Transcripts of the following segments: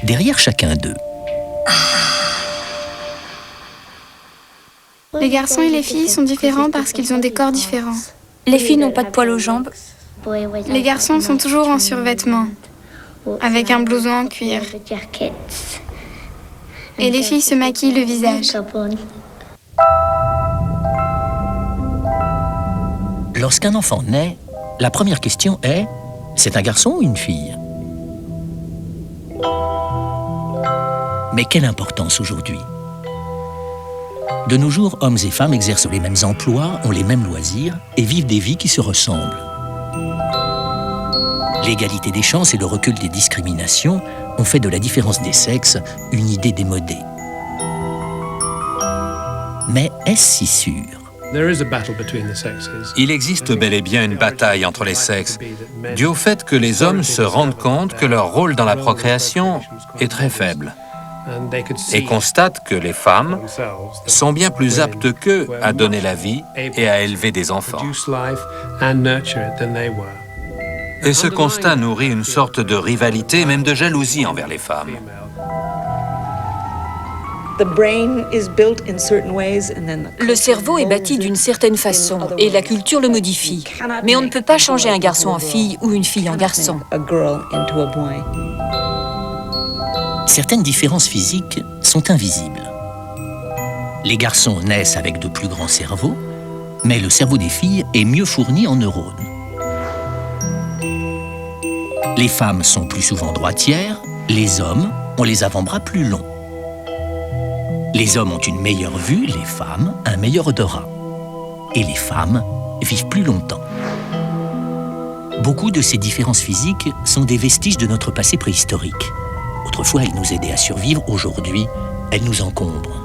derrière chacun d'eux. Les garçons et les filles sont différents parce qu'ils ont des corps différents. Les filles n'ont pas de poils aux jambes. Les garçons sont toujours en survêtement, avec un blouson en cuir. Et les filles se maquillent le visage. Lorsqu'un enfant naît, la première question est « c'est un garçon ou une fille ?» Mais quelle importance aujourd'hui ? De nos jours, hommes et femmes exercent les mêmes emplois, ont les mêmes loisirs et vivent des vies qui se ressemblent. L'égalité des chances et le recul des discriminations ont fait de la différence des sexes une idée démodée. Mais est-ce si sûr ? Il existe bel et bien une bataille entre les sexes, due au fait que les hommes se rendent compte que leur rôle dans la procréation est très faible et constatent que les femmes sont bien plus aptes qu'eux à donner la vie et à élever des enfants. Et ce constat nourrit une sorte de rivalité, même de jalousie envers les femmes. Le cerveau est bâti d'une certaine façon et la culture le modifie. Mais on ne peut pas changer un garçon en fille ou une fille en garçon. Certaines différences physiques sont invisibles. Les garçons naissent avec de plus grands cerveaux, mais le cerveau des filles est mieux fourni en neurones. Les femmes sont plus souvent droitières, les hommes ont les avant-bras plus longs. Les hommes ont une meilleure vue, les femmes un meilleur odorat. Et les femmes vivent plus longtemps. Beaucoup de ces différences physiques sont des vestiges de notre passé préhistorique. Autrefois, elles nous aidaient à survivre, aujourd'hui, elles nous encombrent.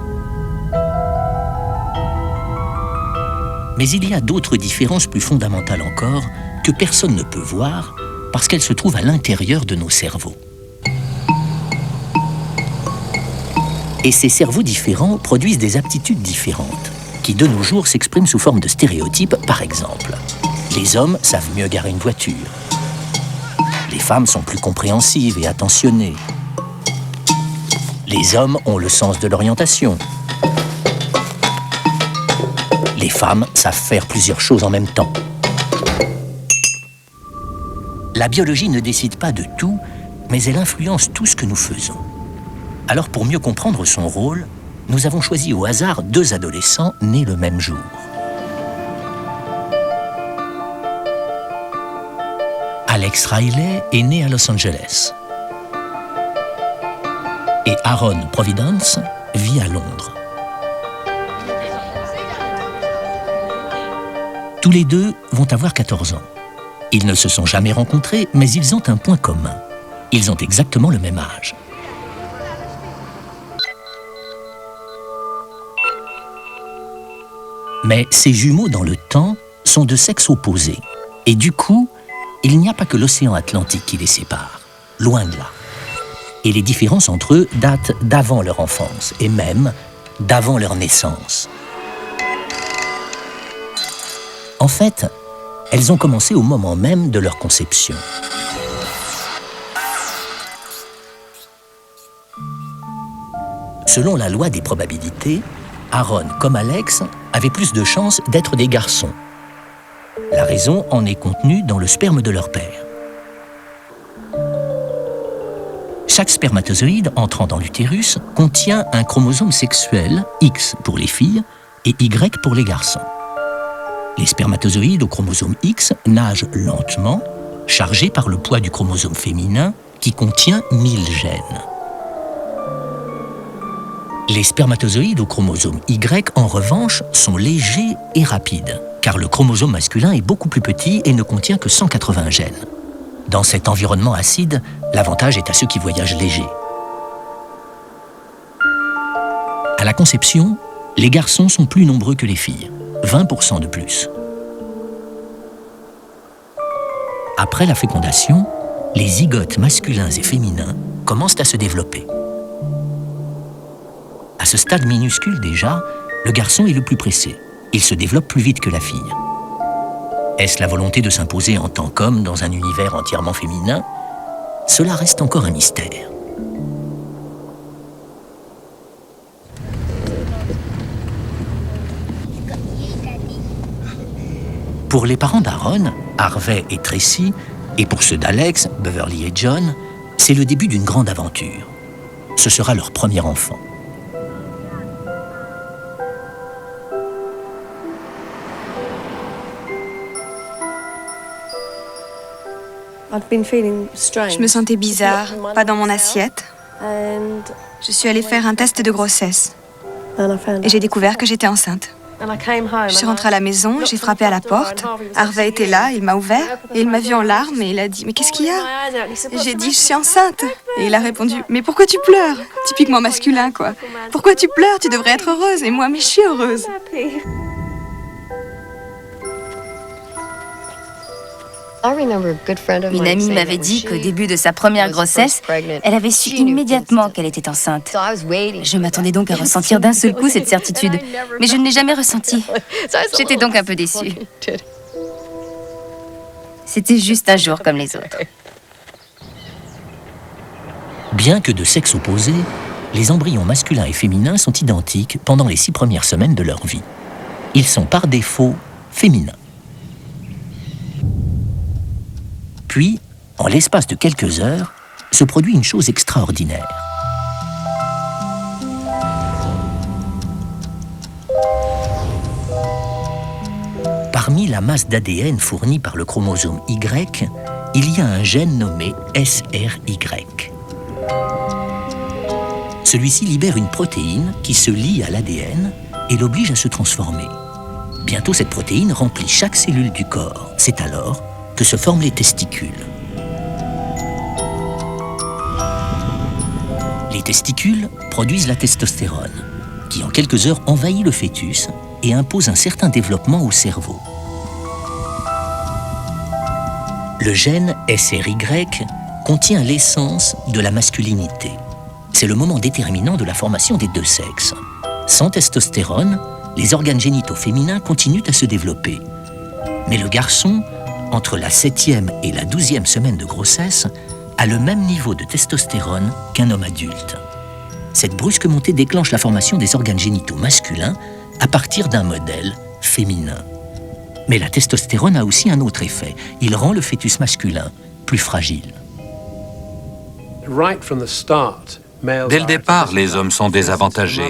Mais il y a d'autres différences plus fondamentales encore que personne ne peut voir parce qu'elles se trouvent à l'intérieur de nos cerveaux. Et ces cerveaux différents produisent des aptitudes différentes, qui de nos jours s'expriment sous forme de stéréotypes, par exemple. Les hommes savent mieux garer une voiture. Les femmes sont plus compréhensives et attentionnées. Les hommes ont le sens de l'orientation. Les femmes savent faire plusieurs choses en même temps. La biologie ne décide pas de tout, mais elle influence tout ce que nous faisons. Alors, pour mieux comprendre son rôle, nous avons choisi au hasard 2 adolescents nés le même jour. Alex Riley est né à Los Angeles. Et Aaron Providence vit à Londres. Tous les deux vont avoir 14 ans. Ils ne se sont jamais rencontrés, mais ils ont un point commun. Ils ont exactement le même âge. Mais ces jumeaux dans le temps sont de sexe opposé. Et du coup, il n'y a pas que l'océan Atlantique qui les sépare. Loin de là. Et les différences entre eux datent d'avant leur enfance et même d'avant leur naissance. En fait, elles ont commencé au moment même de leur conception. Selon la loi des probabilités, Aaron comme Alex avaient plus de chances d'être des garçons. La raison en est contenue dans le sperme de leur père. Chaque spermatozoïde entrant dans l'utérus contient un chromosome sexuel, X pour les filles et Y pour les garçons. Les spermatozoïdes au chromosome X nagent lentement, chargés par le poids du chromosome féminin qui contient 1000 gènes. Les spermatozoïdes au chromosome Y, en revanche, sont légers et rapides, car le chromosome masculin est beaucoup plus petit et ne contient que 180 gènes. Dans cet environnement acide, l'avantage est à ceux qui voyagent légers. À la conception, les garçons sont plus nombreux que les filles, 20% de plus. Après la fécondation, les zygotes masculins et féminins commencent à se développer. À ce stade minuscule déjà, le garçon est le plus pressé. Il se développe plus vite que la fille. Est-ce la volonté de s'imposer en tant qu'homme dans un univers entièrement féminin ? Cela reste encore un mystère. Pour les parents d'Aaron, Harvey et Tracy, et pour ceux d'Alex, Beverly et John, c'est le début d'une grande aventure. Ce sera leur premier enfant. Je me sentais bizarre, pas dans mon assiette. Je suis allée faire un test de grossesse et j'ai découvert que j'étais enceinte. Je suis rentrée à la maison, j'ai frappé à la porte. Harvey était là, il m'a ouvert et il m'a vue en larmes et il a dit « Mais qu'est-ce qu'il y a ?» Et j'ai dit « Je suis enceinte !» Et il a répondu « Mais pourquoi tu pleures ?» Typiquement masculin, quoi. « Pourquoi tu pleures? Tu devrais être heureuse. » Et moi « Mais je suis heureuse !» Une amie m'avait dit qu'au début de sa première grossesse, elle avait su immédiatement qu'elle était enceinte. Je m'attendais donc à ressentir d'un seul coup cette certitude, mais je ne l'ai jamais ressentie. J'étais donc un peu déçue. C'était juste un jour comme les autres. Bien que de sexe opposé, les embryons masculins et féminins sont identiques pendant les 6 premières semaines de leur vie. Ils sont par défaut féminins. Puis, en l'espace de quelques heures, se produit une chose extraordinaire. Parmi la masse d'ADN fournie par le chromosome Y, il y a un gène nommé SRY. Celui-ci libère une protéine qui se lie à l'ADN et l'oblige à se transformer. Bientôt, cette protéine remplit chaque cellule du corps. C'est alors que se forment les testicules. Les testicules produisent la testostérone, qui en quelques heures envahit le fœtus et impose un certain développement au cerveau. Le gène SRY contient l'essence de la masculinité. C'est le moment déterminant de la formation des deux sexes. Sans testostérone, les organes génitaux féminins continuent à se développer. Mais le garçon, entre la 7e et la 12e semaine de grossesse, a le même niveau de testostérone qu'un homme adulte. Cette brusque montée déclenche la formation des organes génitaux masculins à partir d'un modèle féminin. Mais la testostérone a aussi un autre effet. Il rend le fœtus masculin plus fragile. Dès le départ, les hommes sont désavantagés.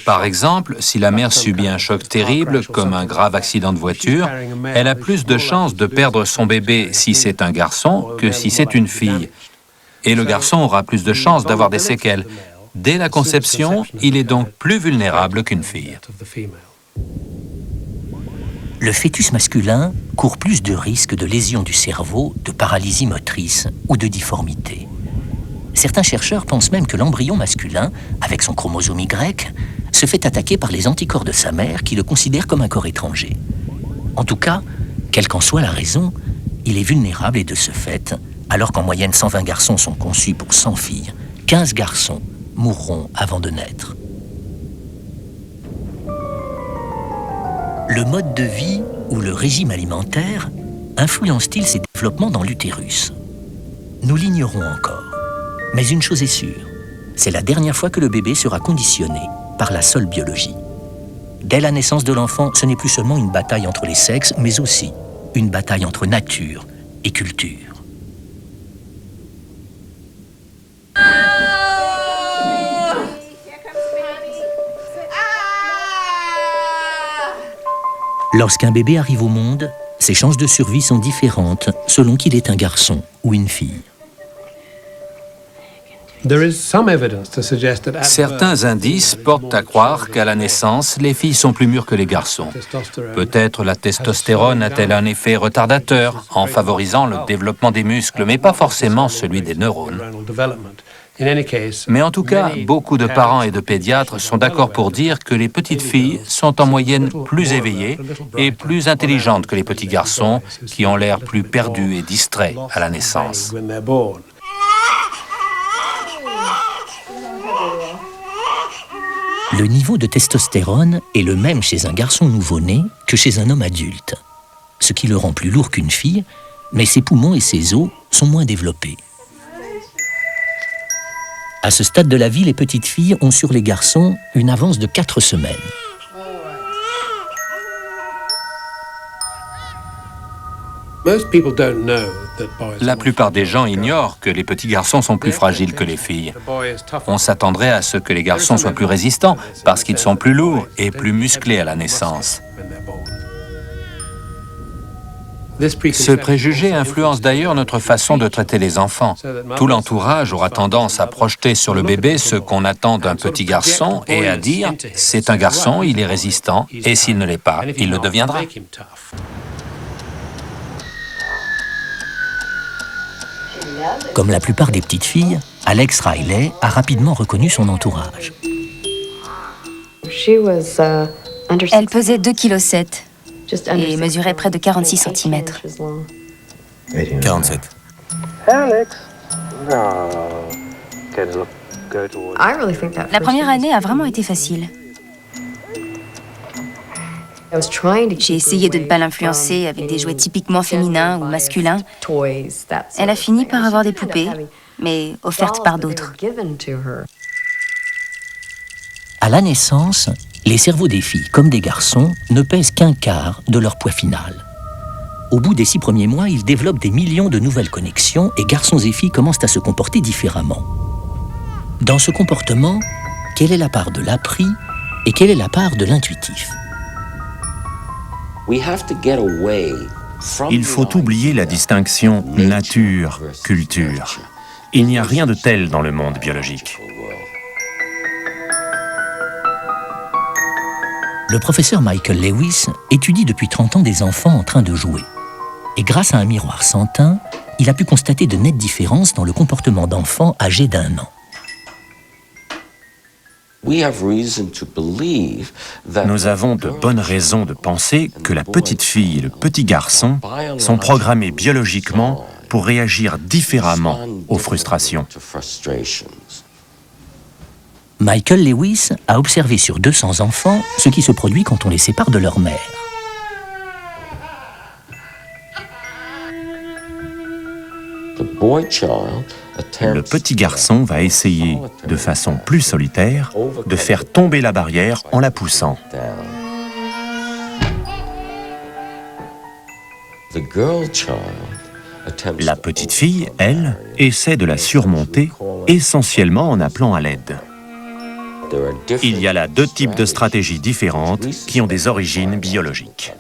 Par exemple, si la mère subit un choc terrible, comme un grave accident de voiture, elle a plus de chances de perdre son bébé si c'est un garçon que si c'est une fille. Et le garçon aura plus de chances d'avoir des séquelles. Dès la conception, il est donc plus vulnérable qu'une fille. Le fœtus masculin court plus de risques de lésions du cerveau, de paralysie motrice ou de difformité. Certains chercheurs pensent même que l'embryon masculin, avec son chromosome Y, se fait attaquer par les anticorps de sa mère qui le considèrent comme un corps étranger. En tout cas, quelle qu'en soit la raison, il est vulnérable et de ce fait, alors qu'en moyenne 120 garçons sont conçus pour 100 filles, 15 garçons mourront avant de naître. Le mode de vie ou le régime alimentaire influence-t-il ces développements dans l'utérus? Nous l'ignorons encore. Mais une chose est sûre, c'est la dernière fois que le bébé sera conditionné par la seule biologie. Dès la naissance de l'enfant, ce n'est plus seulement une bataille entre les sexes, mais aussi une bataille entre nature et culture. Lorsqu'un bébé arrive au monde, ses chances de survie sont différentes selon qu'il est un garçon ou une fille. Certains indices portent à croire qu'à la naissance, les filles sont plus mûres que les garçons. Peut-être la testostérone a-t-elle un effet retardateur en favorisant le développement des muscles, mais pas forcément celui des neurones. Mais en tout cas, beaucoup de parents et de pédiatres sont d'accord pour dire que les petites filles sont en moyenne plus éveillées et plus intelligentes que les petits garçons qui ont l'air plus perdus et distraits à la naissance. Le niveau de testostérone est le même chez un garçon nouveau-né que chez un homme adulte, ce qui le rend plus lourd qu'une fille, mais ses poumons et ses os sont moins développés. À ce stade de la vie, les petites filles ont sur les garçons une avance de 4 semaines. La plupart des gens ignorent que les petits garçons sont plus fragiles que les filles. On s'attendrait à ce que les garçons soient plus résistants parce qu'ils sont plus lourds et plus musclés à la naissance. Ce préjugé influence d'ailleurs notre façon de traiter les enfants. Tout l'entourage aura tendance à projeter sur le bébé ce qu'on attend d'un petit garçon et à dire « c'est un garçon, il est résistant, et s'il ne l'est pas, il le deviendra ». Comme la plupart des petites filles, Alex Riley a rapidement reconnu son entourage. Elle pesait 2,7 kg et mesurait près de 46 cm. 47. La première année a vraiment été facile. J'ai essayé de ne pas l'influencer avec des jouets typiquement féminins ou masculins. Elle a fini par avoir des poupées, mais offertes par d'autres. À la naissance, les cerveaux des filles comme des garçons ne pèsent qu'un quart de leur poids final. Au bout des 6 premiers mois, ils développent des millions de nouvelles connexions et garçons et filles commencent à se comporter différemment. Dans ce comportement, quelle est la part de l'appris et quelle est la part de l'intuitif ? Il faut oublier la distinction nature-culture. Il n'y a rien de tel dans le monde biologique. Le professeur Michael Lewis étudie depuis 30 ans des enfants en train de jouer. Et grâce à un miroir sans teint, il a pu constater de nettes différences dans le comportement d'enfants âgés d'1 an. Nous avons de bonnes raisons de penser que la petite fille et le petit garçon sont programmés biologiquement pour réagir différemment aux frustrations. Michael Lewis a observé sur 200 enfants ce qui se produit quand on les sépare de leur mère. Le petit garçon va essayer, de façon plus solitaire, de faire tomber la barrière en la poussant. La petite fille, elle, essaie de la surmonter, essentiellement en appelant à l'aide. Il y a là 2 types de stratégies différentes qui ont des origines biologiques.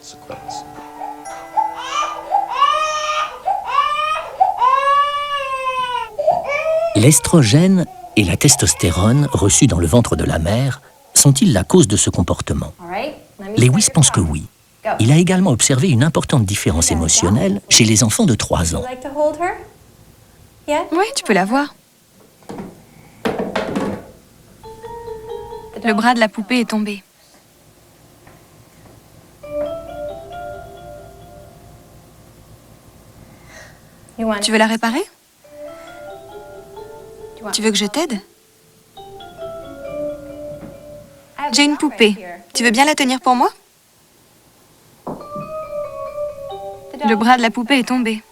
L'estrogène et la testostérone reçus dans le ventre de la mère sont-ils la cause de ce comportement ? Lewis pense que oui. Il a également observé une importante différence émotionnelle chez les enfants de 3 ans. Oui, tu peux la voir. Le bras de la poupée est tombé. Tu veux la réparer ? Tu veux que je t'aide ? J'ai une poupée. Tu veux bien la tenir pour moi ? Le bras de la poupée est tombé.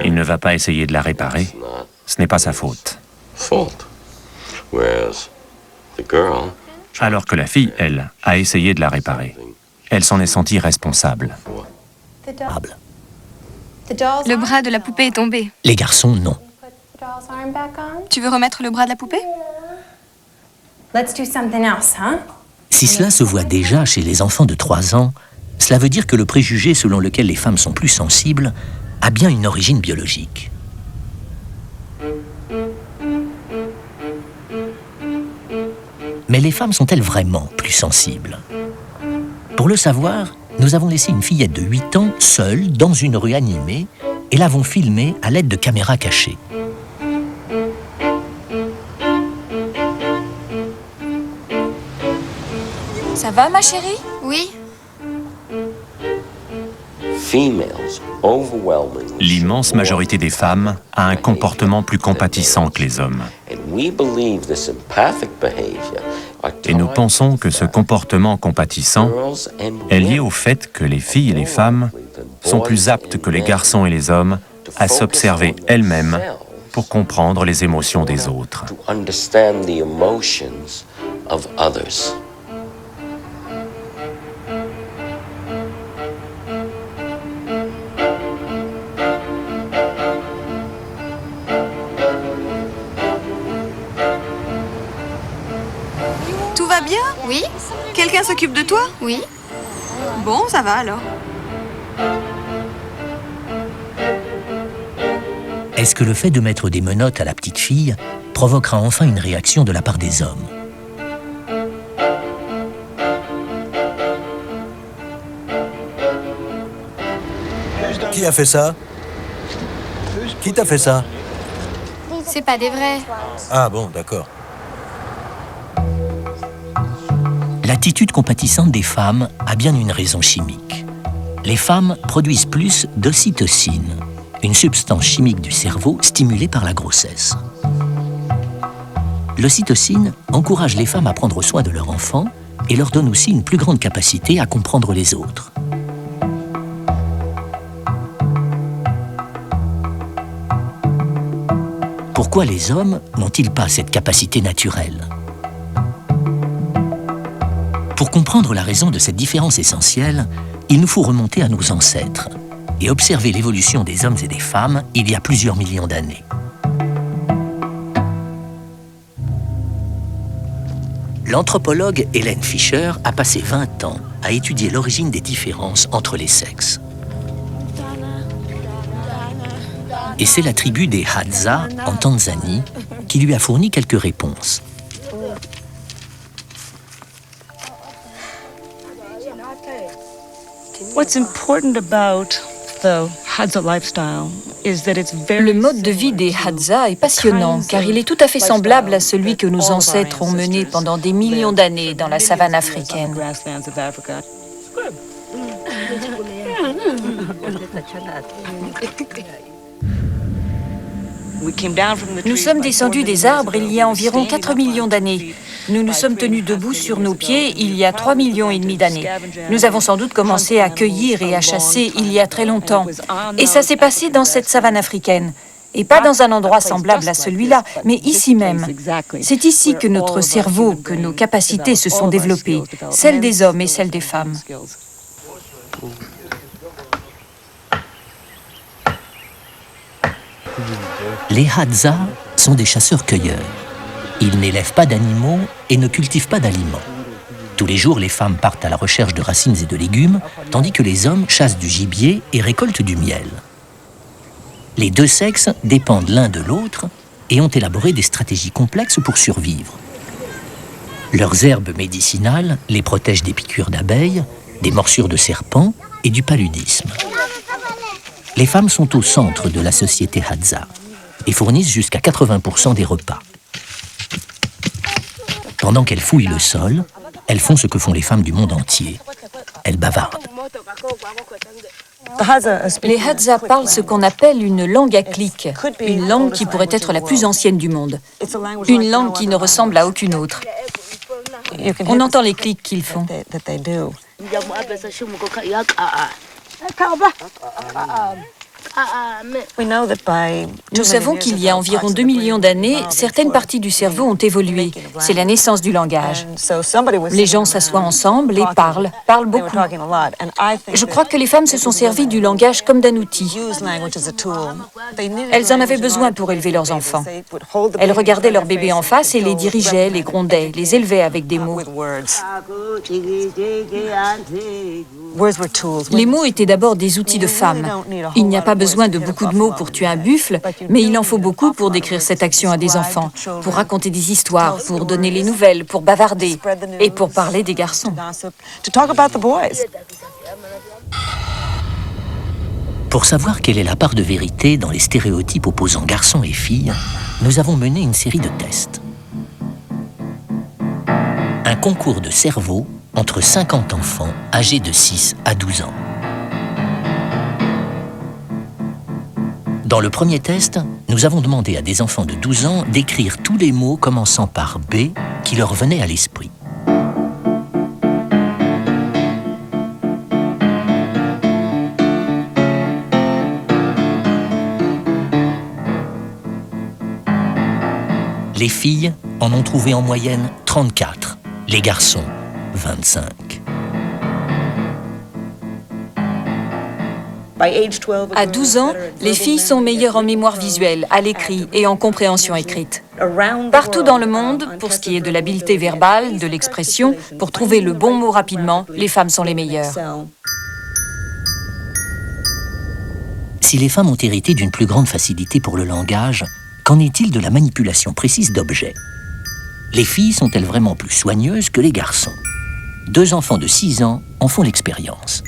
Il ne va pas essayer de la réparer. Ce n'est pas sa faute. Alors que la fille, elle, a essayé de la réparer. Elle s'en est sentie responsable. Le bras de la poupée est tombé. Les garçons, non. Tu veux remettre le bras de la poupée ? Si cela se voit déjà chez les enfants de 3 ans, cela veut dire que le préjugé selon lequel les femmes sont plus sensibles a bien une origine biologique. Mais les femmes sont-elles vraiment plus sensibles ? Pour le savoir, nous avons laissé une fillette de 8 ans seule dans une rue animée et l'avons filmée à l'aide de caméras cachées. Ça va, ma chérie? Oui, L'immense majorité des femmes a un comportement plus compatissant que les hommes. Et nous pensons que ce comportement compatissant est lié au fait que les filles et les femmes sont plus aptes que les garçons et les hommes à s'observer elles-mêmes pour comprendre les émotions des autres. Oui, Quelqu'un s'occupe de toi? oui. Bon, ça va alors. Est-ce que le fait de mettre des menottes à la petite fille provoquera enfin une réaction de la part des hommes? Qui a fait ça? Qui t'a fait ça? C'est pas des vrais. Ah bon, d'accord. L'attitude compatissante des femmes a bien une raison chimique. Les femmes produisent plus d'ocytocine, une substance chimique du cerveau stimulée par la grossesse. L'ocytocine encourage les femmes à prendre soin de leur enfant et leur donne aussi une plus grande capacité à comprendre les autres. Pourquoi les hommes n'ont-ils pas cette capacité naturelle? Pour comprendre la raison de cette différence essentielle, il nous faut remonter à nos ancêtres et observer l'évolution des hommes et des femmes il y a plusieurs millions d'années. L'anthropologue Helen Fisher a passé 20 ans à étudier l'origine des différences entre les sexes. Et c'est la tribu des Hadza, en Tanzanie, qui lui a fourni quelques réponses. What's important about the Hadza lifestyle is that it's very Le mode de vie des Hadza est passionnant car il est tout à fait semblable à celui que nos ancêtres ont mené pendant des millions d'années dans la savane africaine. grasslands of Africa. Nous sommes descendus des arbres il y a environ 4 millions d'années. Nous nous sommes tenus debout sur nos pieds il y a 3,5 millions d'années. Nous avons sans doute commencé à cueillir et à chasser il y a très longtemps. Et ça s'est passé dans cette savane africaine. Et pas dans un endroit semblable à celui-là, mais ici même. C'est ici que notre cerveau, que nos capacités se sont développées, celles des hommes et celles des femmes. Les Hadza sont des chasseurs-cueilleurs. Ils n'élèvent pas d'animaux et ne cultivent pas d'aliments. Tous les jours, les femmes partent à la recherche de racines et de légumes, tandis que les hommes chassent du gibier et récoltent du miel. Les deux sexes dépendent l'un de l'autre et ont élaboré des stratégies complexes pour survivre. Leurs herbes médicinales les protègent des piqûres d'abeilles, des morsures de serpents et du paludisme. Les femmes sont au centre de la société Hadza et fournissent jusqu'à 80% des repas. Pendant qu'elles fouillent le sol, elles font ce que font les femmes du monde entier. Elles bavardent. Les Hadza parlent ce qu'on appelle une langue à clics, une langue qui pourrait être la plus ancienne du monde, une langue qui ne ressemble à aucune autre. On entend les clics qu'ils font. Nous savons qu'il y a environ 2 millions d'années, certaines parties du cerveau ont évolué. C'est la naissance du langage. Les gens s'assoient ensemble et parlent beaucoup. Je crois que les femmes se sont servies du langage comme d'un outil. Elles en avaient besoin pour élever leurs enfants. Elles regardaient leurs bébés en face et les dirigeaient, les grondaient, les élevaient avec des mots. Les mots étaient d'abord des outils de femmes. Il n'y a pas besoin de beaucoup de mots pour tuer un buffle, mais il en faut beaucoup pour décrire cette action à des enfants, pour raconter des histoires, pour donner les nouvelles, pour bavarder et pour parler des garçons. Pour savoir quelle est la part de vérité dans les stéréotypes opposant garçons et filles, nous avons mené une série de tests. Un concours de cerveau entre 50 enfants âgés de 6 à 12 ans. Dans le premier test, nous avons demandé à des enfants de 12 ans d'écrire tous les mots commençant par B qui leur venaient à l'esprit. Les filles en ont trouvé en moyenne 34, les garçons 25. À 12 ans, les filles sont meilleures en mémoire visuelle, à l'écrit et en compréhension écrite. Partout dans le monde, pour ce qui est de l'habileté verbale, de l'expression, pour trouver le bon mot rapidement, les femmes sont les meilleures. Si les femmes ont hérité d'une plus grande facilité pour le langage, qu'en est-il de la manipulation précise d'objets? Les filles sont-elles vraiment plus soigneuses que les garçons? 2 enfants de 6 ans en font l'expérience.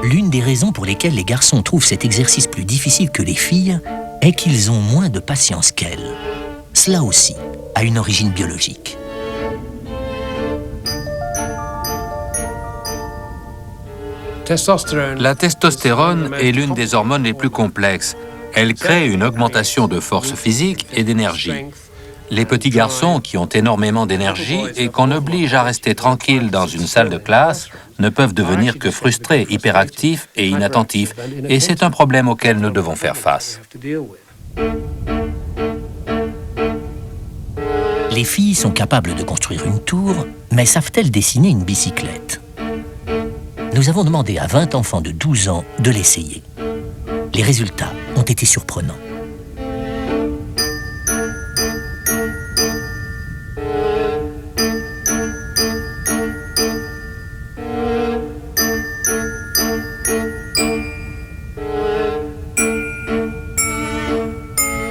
L'une des raisons pour lesquelles les garçons trouvent cet exercice plus difficile que les filles est qu'ils ont moins de patience qu'elles. Cela aussi a une origine biologique. La testostérone est l'une des hormones les plus complexes. Elle crée une augmentation de force physique et d'énergie. Les petits garçons qui ont énormément d'énergie et qu'on oblige à rester tranquilles dans une salle de classe ne peuvent devenir que frustrés, hyperactifs et inattentifs. Et c'est un problème auquel nous devons faire face. Les filles sont capables de construire une tour, mais savent-elles dessiner une bicyclette? Nous avons demandé à 20 enfants de 12 ans de l'essayer. Les résultats ont été surprenants.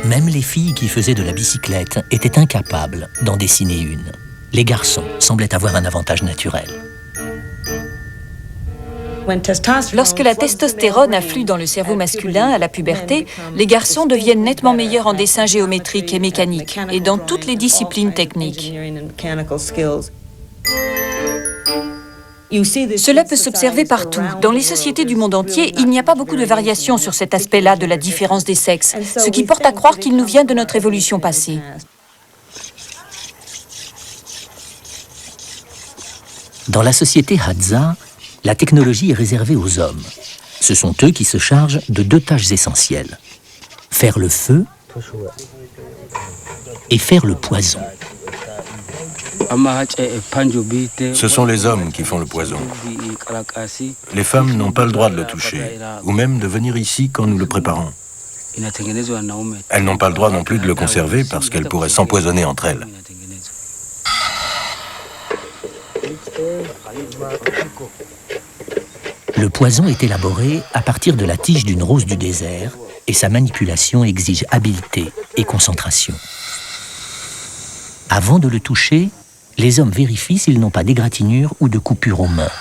Même les filles qui faisaient de la bicyclette étaient incapables d'en dessiner une. Les garçons semblaient avoir un avantage naturel. Lorsque la testostérone afflue dans le cerveau masculin à la puberté, les garçons deviennent nettement meilleurs en dessin géométrique et mécanique, et dans toutes les disciplines techniques. Cela peut s'observer partout. Dans les sociétés du monde entier, il n'y a pas beaucoup de variations sur cet aspect-là de la différence des sexes, ce qui porte à croire qu'il nous vient de notre évolution passée. Dans la société Hadza, la technologie est réservée aux hommes. Ce sont eux qui se chargent de 2 tâches essentielles: faire le feu et faire le poison. Ce sont les hommes qui font le poison. Les femmes n'ont pas le droit de le toucher, ou même de venir ici quand nous le préparons. Elles n'ont pas le droit non plus de le conserver parce qu'elles pourraient s'empoisonner entre elles. Le poison est élaboré à partir de la tige d'une rose du désert et sa manipulation exige habileté et concentration. Avant de le toucher, les hommes vérifient s'ils n'ont pas d'égratignure ou de coupure aux mains.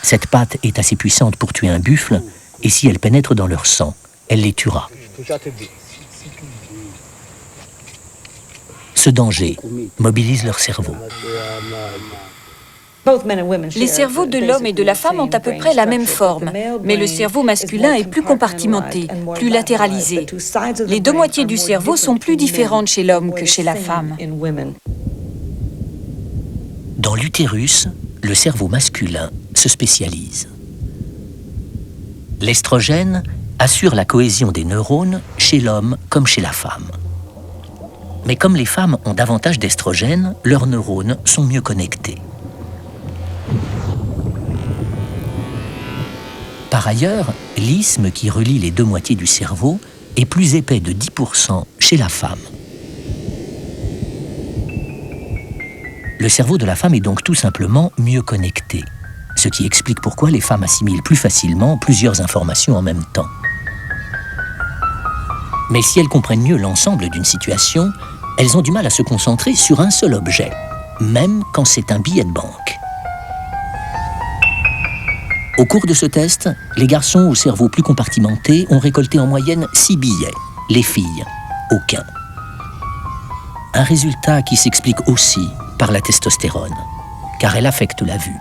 Cette pâte est assez puissante pour tuer un buffle et si elle pénètre dans leur sang, elle les tuera. Ce danger mobilise leur cerveau. Les cerveaux de l'homme et de la femme ont à peu près la même forme, mais le cerveau masculin est plus compartimenté, plus latéralisé. Les 2 moitiés du cerveau sont plus différentes chez l'homme que chez la femme. Dans l'utérus, le cerveau masculin se spécialise. L'estrogène assure la cohésion des neurones chez l'homme comme chez la femme. Mais comme les femmes ont davantage d'estrogène, leurs neurones sont mieux connectés. Par ailleurs, l'isthme qui relie les 2 moitiés du cerveau est plus épais de 10% chez la femme. Le cerveau de la femme est donc tout simplement mieux connecté, ce qui explique pourquoi les femmes assimilent plus facilement plusieurs informations en même temps. Mais si elles comprennent mieux l'ensemble d'une situation, elles ont du mal à se concentrer sur un seul objet, même quand c'est un billet de banque. Au cours de ce test, les garçons au cerveau plus compartimenté ont récolté en moyenne 6 billets, les filles, aucun. Un résultat qui s'explique aussi par la testostérone, car elle affecte la vue.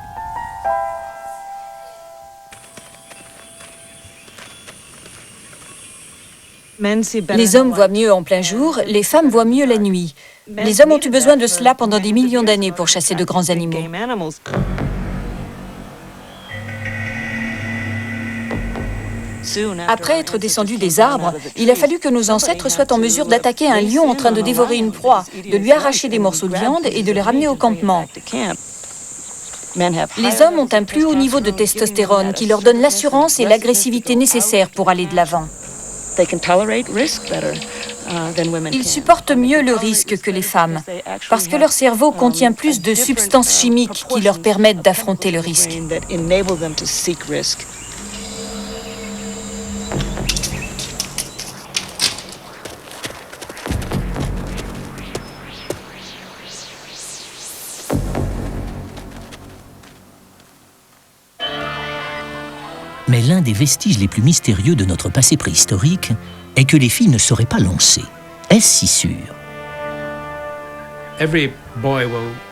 Les hommes voient mieux en plein jour, les femmes voient mieux la nuit. Les hommes ont eu besoin de cela pendant des millions d'années pour chasser de grands animaux. Après être descendus des arbres, il a fallu que nos ancêtres soient en mesure d'attaquer un lion en train de dévorer une proie, de lui arracher des morceaux de viande et de les ramener au campement. Les hommes ont un plus haut niveau de testostérone qui leur donne l'assurance et l'agressivité nécessaires pour aller de l'avant. Ils supportent mieux le risque que les femmes, parce que leur cerveau contient plus de substances chimiques qui leur permettent d'affronter le risque. Mais l'un des vestiges les plus mystérieux de notre passé préhistorique est que les filles ne sauraient pas lancer. Est-ce si sûr?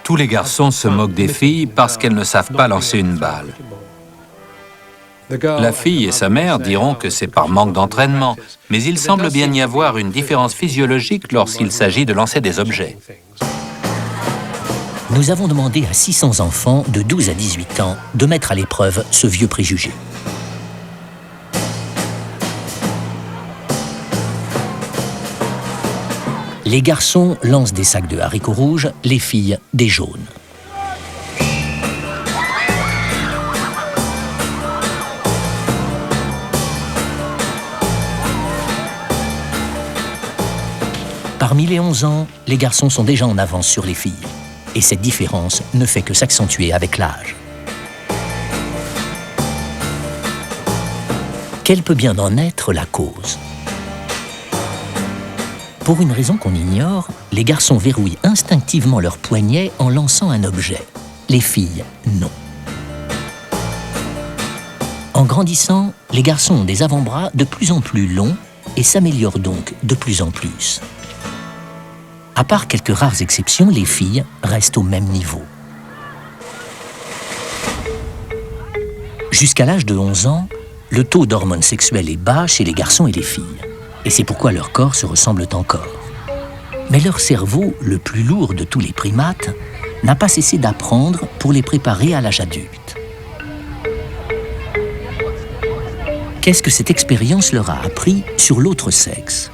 Tous les garçons se moquent des filles parce qu'elles ne savent pas lancer une balle. La fille et sa mère diront que c'est par manque d'entraînement, mais il semble bien y avoir une différence physiologique lorsqu'il s'agit de lancer des objets. Nous avons demandé à 600 enfants de 12 à 18 ans de mettre à l'épreuve ce vieux préjugé. Les garçons lancent des sacs de haricots rouges, les filles des jaunes. Parmi les 11 ans, les garçons sont déjà en avance sur les filles. Et cette différence ne fait que s'accentuer avec l'âge. Quelle peut bien en être la cause? Pour une raison qu'on ignore, les garçons verrouillent instinctivement leurs poignets en lançant un objet. Les filles, non. En grandissant, les garçons ont des avant-bras de plus en plus longs et s'améliorent donc de plus en plus. À part quelques rares exceptions, les filles restent au même niveau. Jusqu'à l'âge de 11 ans, le taux d'hormones sexuelles est bas chez les garçons et les filles. Et c'est pourquoi leurs corps se ressemblent encore. Mais leur cerveau, le plus lourd de tous les primates, n'a pas cessé d'apprendre pour les préparer à l'âge adulte. Qu'est-ce que cette expérience leur a appris sur l'autre sexe?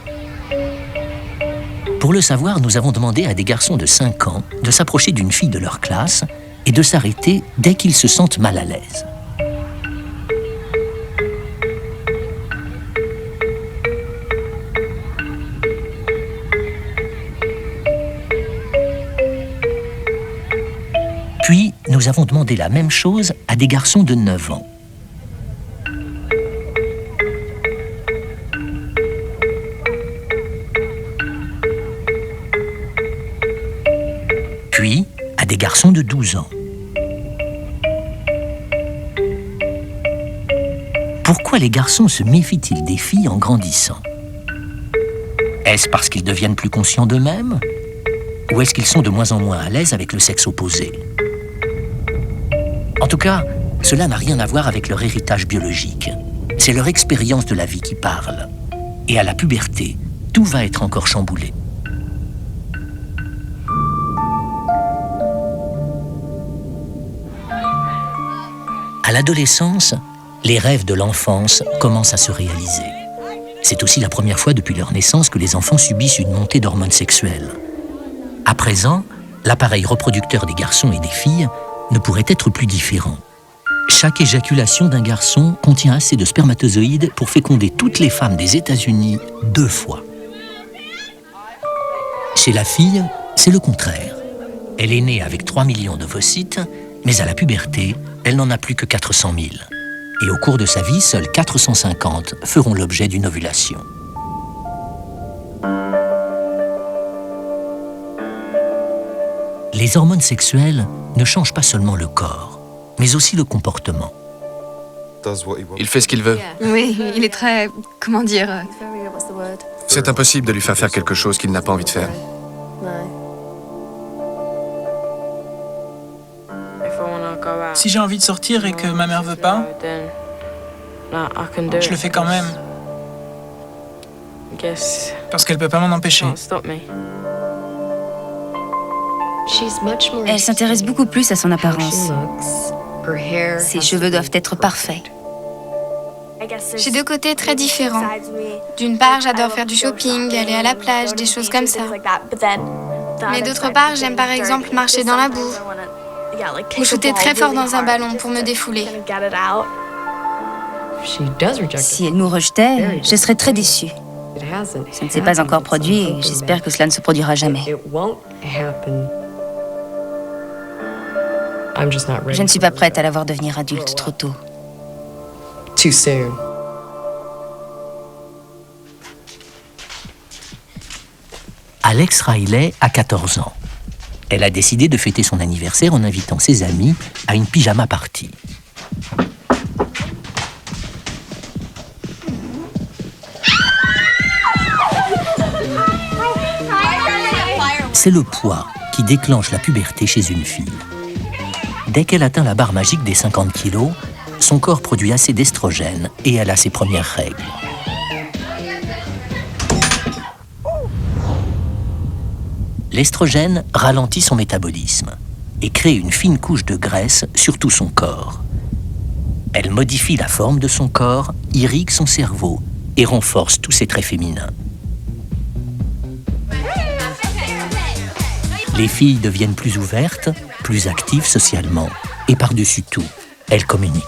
Pour le savoir, nous avons demandé à des garçons de 5 ans de s'approcher d'une fille de leur classe et de s'arrêter dès qu'ils se sentent mal à l'aise. Puis, nous avons demandé la même chose à des garçons de 9 ans. Puis, à des garçons de 12 ans. Pourquoi les garçons se méfient-ils des filles en grandissant? Est-ce parce qu'ils deviennent plus conscients d'eux-mêmes? Ou est-ce qu'ils sont de moins en moins à l'aise avec le sexe opposé? En tout cas, cela n'a rien à voir avec leur héritage biologique. C'est leur expérience de la vie qui parle. Et à la puberté, tout va être encore chamboulé. À l'adolescence, les rêves de l'enfance commencent à se réaliser. C'est aussi la première fois depuis leur naissance que les enfants subissent une montée d'hormones sexuelles. À présent, l'appareil reproducteur des garçons et des filles ne pourrait être plus différent. Chaque éjaculation d'un garçon contient assez de spermatozoïdes pour féconder toutes les femmes des États-Unis 2 fois. Chez la fille, c'est le contraire. Elle est née avec 3 millions d'ovocytes, mais à la puberté, elle n'en a plus que 400 000. Et au cours de sa vie, seuls 450 feront l'objet d'une ovulation. Les hormones sexuelles ne changent pas seulement le corps, mais aussi le comportement. Il fait ce qu'il veut. Oui, il est très... comment dire... C'est impossible de lui faire faire quelque chose qu'il n'a pas envie de faire. Si j'ai envie de sortir et que ma mère veut pas, je le fais quand même. Parce qu'elle peut pas m'en empêcher. Elle s'intéresse beaucoup plus à son apparence. Ses cheveux doivent être parfaits. J'ai 2 côtés très différents. D'une part, j'adore faire du shopping, aller à la plage, des choses comme ça. Mais d'autre part, j'aime par exemple marcher dans la boue. Ou shooter très fort dans un ballon pour me défouler. Si elle nous rejetait, je serais très déçue. Ça ne s'est pas encore produit et j'espère que cela ne se produira jamais. Je ne suis pas prête à la voir devenir adulte trop tôt. Alex Riley a 14 ans. Elle a décidé de fêter son anniversaire en invitant ses amis à une pyjama party. C'est le poids qui déclenche la puberté chez une fille. Dès qu'elle atteint la barre magique des 50 kilos, son corps produit assez d'estrogène et elle a ses premières règles. L'estrogène ralentit son métabolisme et crée une fine couche de graisse sur tout son corps. Elle modifie la forme de son corps, irrigue son cerveau et renforce tous ses traits féminins. Les filles deviennent plus ouvertes, plus actives socialement et par-dessus tout, elles communiquent.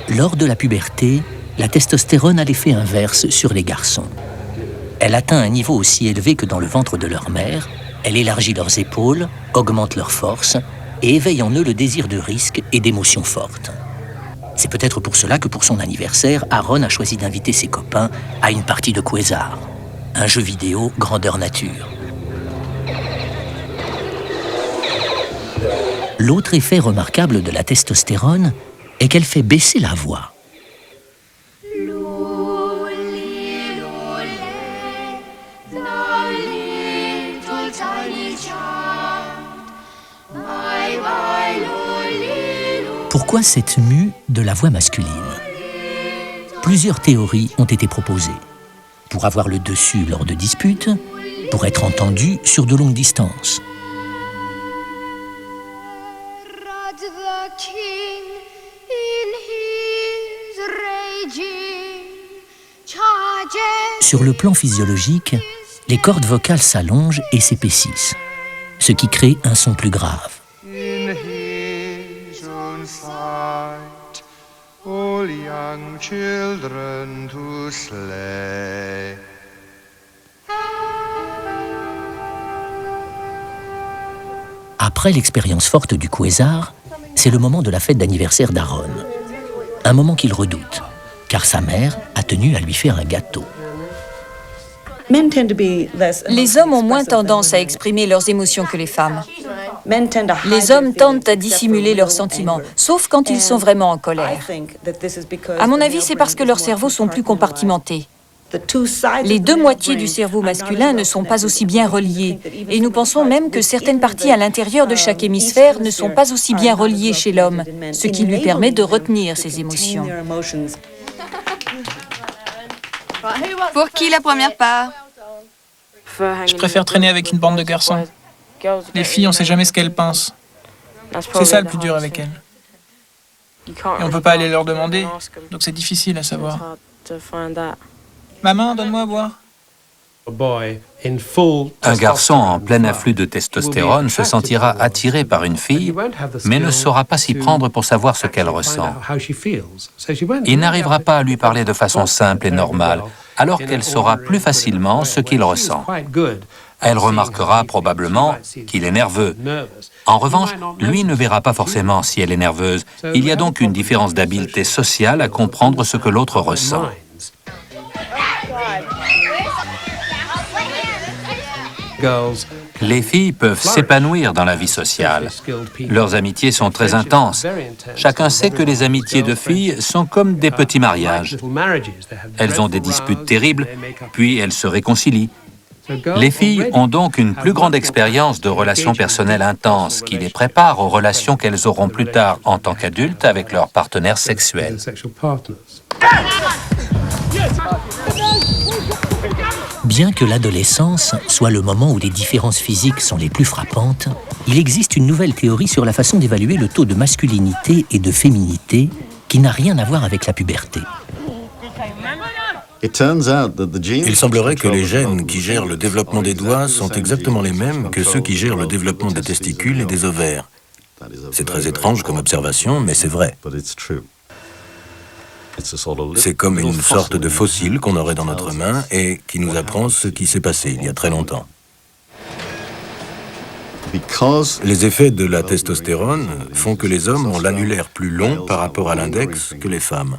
Lors de la puberté, la testostérone a l'effet inverse sur les garçons. Elle atteint un niveau aussi élevé que dans le ventre de leur mère, elle élargit leurs épaules, augmente leur force et éveille en eux le désir de risque et d'émotions fortes. C'est peut-être pour cela que pour son anniversaire, Aaron a choisi d'inviter ses copains à une partie de Quasar, un jeu vidéo grandeur nature. L'autre effet remarquable de la testostérone est qu'elle fait baisser la voix. Pourquoi cette mue de la voix masculine? Plusieurs théories ont été proposées. Pour avoir le dessus lors de disputes, pour être entendu sur de longues distances. Sur le plan physiologique, les cordes vocales s'allongent et s'épaississent, ce qui crée un son plus grave. Après l'expérience forte du Quasar, c'est le moment de la fête d'anniversaire d'Aaron. Un moment qu'il redoute, car sa mère a tenu à lui faire un gâteau. Les hommes ont moins tendance à exprimer leurs émotions que les femmes. Les hommes tendent à dissimuler leurs sentiments, sauf quand ils sont vraiment en colère. À mon avis, c'est parce que leurs cerveaux sont plus compartimentés. Les deux moitiés du cerveau masculin ne sont pas aussi bien reliées, et nous pensons même que certaines parties à l'intérieur de chaque hémisphère ne sont pas aussi bien reliées chez l'homme, ce qui lui permet de retenir ses émotions. Pour qui la première part? Je préfère traîner avec une bande de garçons. Les filles, on sait jamais ce qu'elles pensent. C'est ça le plus dur avec elles. Et on peut pas aller leur demander, donc c'est difficile à savoir. Maman, donne-moi à boire. Un garçon en plein afflux de testostérone se sentira attiré par une fille, mais ne saura pas s'y prendre pour savoir ce qu'elle ressent. Il n'arrivera pas à lui parler de façon simple et normale, alors qu'elle saura plus facilement ce qu'il ressent. Elle remarquera probablement qu'il est nerveux. En revanche, lui ne verra pas forcément si elle est nerveuse. Il y a donc une différence d'habileté sociale à comprendre ce que l'autre ressent. Les filles peuvent s'épanouir dans la vie sociale. Leurs amitiés sont très intenses. Chacun sait que les amitiés de filles sont comme des petits mariages. Elles ont des disputes terribles, puis elles se réconcilient. Les filles ont donc une plus grande expérience de relations personnelles intenses qui les prépare aux relations qu'elles auront plus tard en tant qu'adultes avec leurs partenaires sexuels. Bien que l'adolescence soit le moment où les différences physiques sont les plus frappantes, il existe une nouvelle théorie sur la façon d'évaluer le taux de masculinité et de féminité qui n'a rien à voir avec la puberté. Il semblerait que les gènes qui gèrent le développement des doigts sont exactement les mêmes que ceux qui gèrent le développement des testicules et des ovaires. C'est très étrange comme observation, mais c'est vrai. C'est comme une sorte de fossile qu'on aurait dans notre main et qui nous apprend ce qui s'est passé il y a très longtemps. Les effets de la testostérone font que les hommes ont l'annulaire plus long par rapport à l'index que les femmes.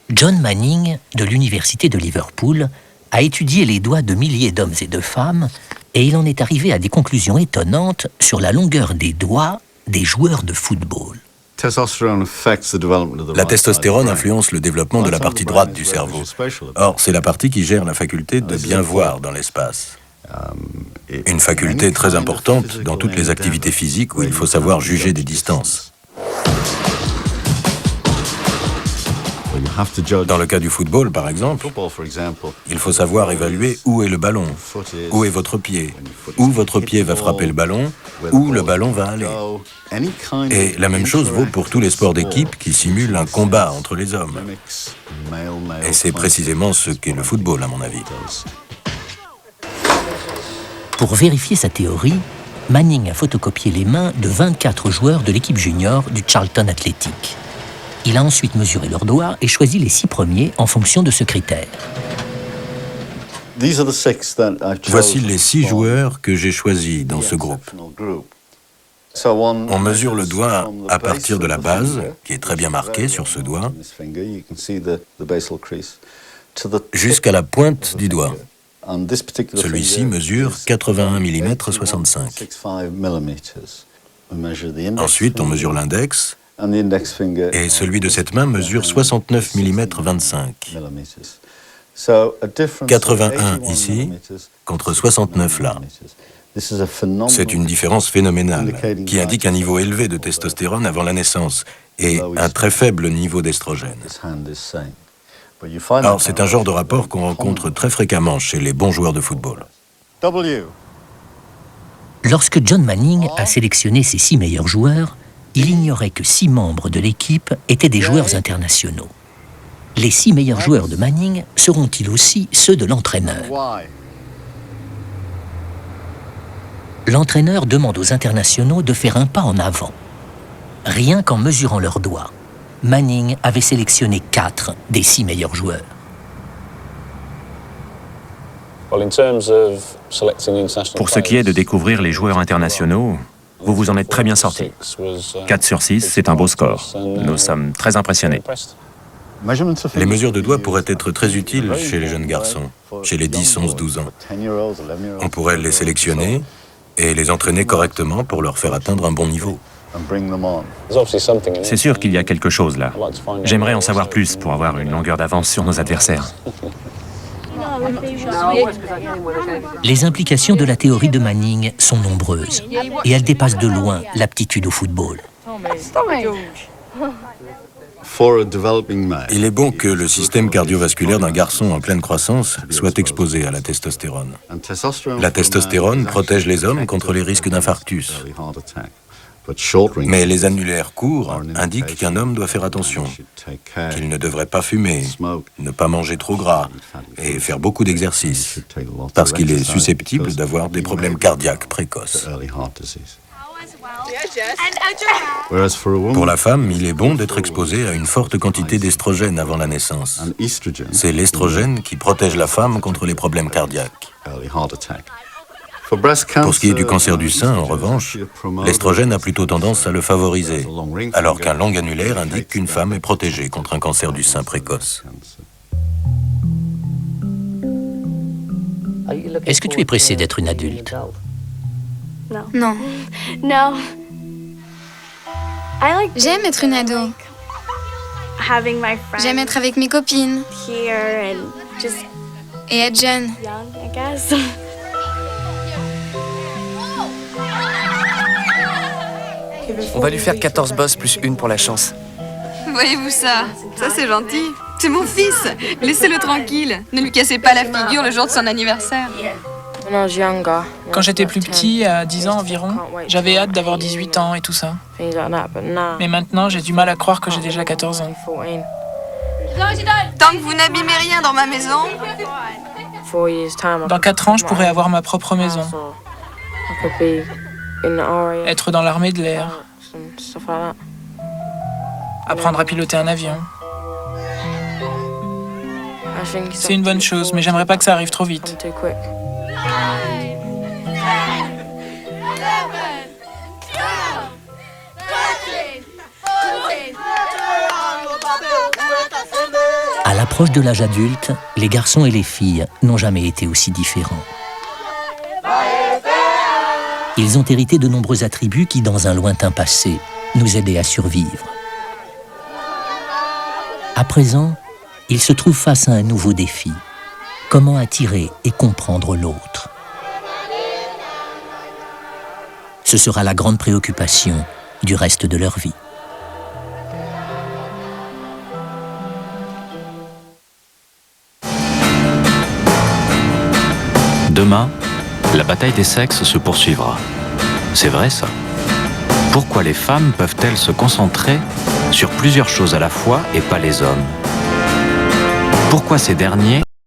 John Manning, de l'Université de Liverpool, a étudié les doigts de milliers d'hommes et de femmes et il en est arrivé à des conclusions étonnantes sur la longueur des doigts des joueurs de football. La testostérone influence le développement de la partie droite du cerveau. Or, c'est la partie qui gère la faculté de bien voir dans l'espace. Une faculté très importante dans toutes les activités physiques où il faut savoir juger des distances. Dans le cas du football, par exemple, il faut savoir évaluer où est le ballon, où est votre pied, où votre pied va frapper le ballon, où le ballon va aller. Et la même chose vaut pour tous les sports d'équipe qui simulent un combat entre les hommes. Et c'est précisément ce qu'est le football, à mon avis. Pour vérifier sa théorie, Manning a photocopié les mains de 24 joueurs de l'équipe junior du Charlton Athletic. Il a ensuite mesuré leurs doigts et choisi les 6 premiers en fonction de ce critère. Voici les 6 joueurs que j'ai choisis dans ce groupe. On mesure le doigt à partir de la base, qui est très bien marquée sur ce doigt, jusqu'à la pointe du doigt. Celui-ci mesure 81 mm 65. Ensuite, on mesure l'index, et celui de cette main mesure 69 mm 25. 81 ici, contre 69 là. C'est une différence phénoménale, qui indique un niveau élevé de testostérone avant la naissance, et un très faible niveau d'estrogène. Alors, c'est un genre de rapport qu'on rencontre très fréquemment chez les bons joueurs de football. Lorsque John Manning a sélectionné ses 6 meilleurs joueurs, il ignorait que 6 membres de l'équipe étaient des joueurs internationaux. Les 6 meilleurs joueurs de Manning seront-ils aussi ceux de l'entraîneur? L'entraîneur demande aux internationaux de faire un pas en avant. Rien qu'en mesurant leurs doigts, Manning avait sélectionné 4 des 6 meilleurs joueurs. Pour ce qui est de découvrir les joueurs internationaux, vous vous en êtes très bien sortis. 4 sur 6, c'est un beau score. Nous sommes très impressionnés. Les mesures de doigts pourraient être très utiles chez les jeunes garçons, chez les 10, 11, 12 ans. On pourrait les sélectionner et les entraîner correctement pour leur faire atteindre un bon niveau. C'est sûr qu'il y a quelque chose là. J'aimerais en savoir plus pour avoir une longueur d'avance sur nos adversaires. Les implications de la théorie de Manning sont nombreuses et elles dépassent de loin l'aptitude au football. Il est bon que le système cardiovasculaire d'un garçon en pleine croissance soit exposé à la testostérone. La testostérone protège les hommes contre les risques d'infarctus. Mais les annulaires courts indiquent qu'un homme doit faire attention, qu'il ne devrait pas fumer, ne pas manger trop gras et faire beaucoup d'exercices, parce qu'il est susceptible d'avoir des problèmes cardiaques précoces. Pour la femme, il est bon d'être exposée à une forte quantité d'estrogène avant la naissance. C'est l'estrogène qui protège la femme contre les problèmes cardiaques. Pour ce qui est du cancer du sein, en revanche, l'estrogène a plutôt tendance à le favoriser, alors qu'un long annulaire indique qu'une femme est protégée contre un cancer du sein précoce. Est-ce que tu es pressée d'être une adulte? Non. J'aime être une ado. J'aime être avec mes copines. Et être jeune. On va lui faire 14 bosses plus une pour la chance. Voyez-vous ça? Ça, c'est gentil. C'est mon fils. Laissez-le tranquille. Ne lui cassez pas la figure le jour de son anniversaire. Quand j'étais plus petit, à 10 ans environ, j'avais hâte d'avoir 18 ans et tout ça. Mais maintenant, j'ai du mal à croire que j'ai déjà 14 ans. Tant que vous n'abîmez rien dans ma maison, Dans 4 ans, je pourrais avoir ma propre maison, être dans l'armée de l'air, apprendre à piloter un avion. C'est une bonne chose, mais j'aimerais pas que ça arrive trop vite. À l'approche de l'âge adulte, les garçons et les filles n'ont jamais été aussi différents. Ils ont hérité de nombreux attributs qui, dans un lointain passé, nous aidaient à survivre. À présent, ils se trouvent face à un nouveau défi. Comment attirer et comprendre l'autre? Ce sera la grande préoccupation du reste de leur vie. Demain, la bataille des sexes se poursuivra. C'est vrai ça. Pourquoi les femmes peuvent-elles se concentrer sur plusieurs choses à la fois et pas les hommes? Pourquoi ces derniers